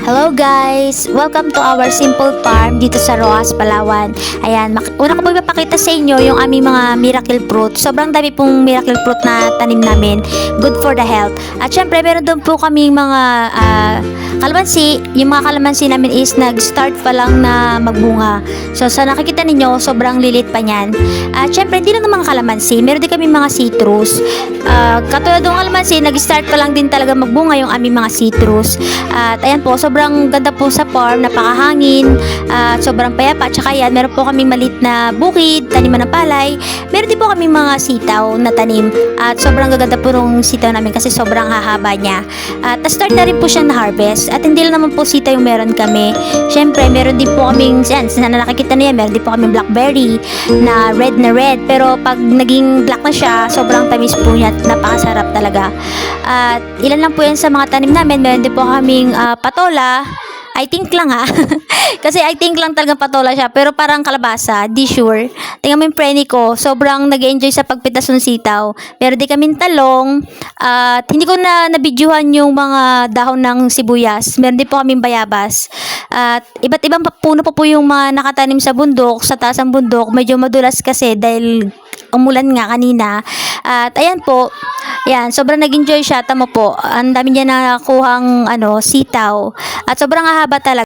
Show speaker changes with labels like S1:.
S1: Hello guys! Welcome to our simple farm dito sa Roas, Palawan. Ayan, una ko po ipapakita sa inyo yung aming mga miracle fruit. Sobrang dami pong miracle fruit na tanim namin. Good for the health. At syempre, meron doon po kaming mga kalamansi. Yung mga kalamansi namin is nag-start pa lang na magbunga. So, sa nakikita ninyo, sobrang lilit pa niyan. At syempre, hindi lang ng mga kalamansi. Meron din kami mga citrus. Katulad ng kalamansi, nag-start pa lang din talaga magbunga yung aming mga citrus. At ayan po, sobrang ganda po sa farm, napakahangin, sobrang payapa. Tsaka yan, meron po kaming maliit na bukid, taniman ng palay. Meron din po kaming mga sitaw na tanim. At sobrang gaganda po ng sitaw namin kasi sobrang hahaba niya. At start na rin po siya na harvest. At hindi lang naman po sitaw yung meron kami. Syempre, meron din po kaming, yan, na nakikita niya, meron din po kaming blackberry na red. Pero pag naging black na siya, sobrang tamis po niya at napakasarap talaga. At ilan lang po yan sa mga tanim namin. Meron din po kaming patola. I think lang ha. Kasi I think lang talagang patola siya. Pero parang kalabasa. Di sure. Tingnan mo yung preni ko. Sobrang nag-enjoy sa pagpitas ng sitaw. Meron din kaming talong. At hindi ko na nabidyuhan yung mga dahon ng sibuyas. Meron din po kaming bayabas. At iba't ibang puno po yung mga nakatanim sa bundok. Sa taas ng bundok. Medyo madulas kasi dahil umulan nga kanina. At ayan po. Yan, sobrang nag-enjoy siya. Tama po. Ang dami niya nakuhang sitaw. At sobrang hahaba talaga.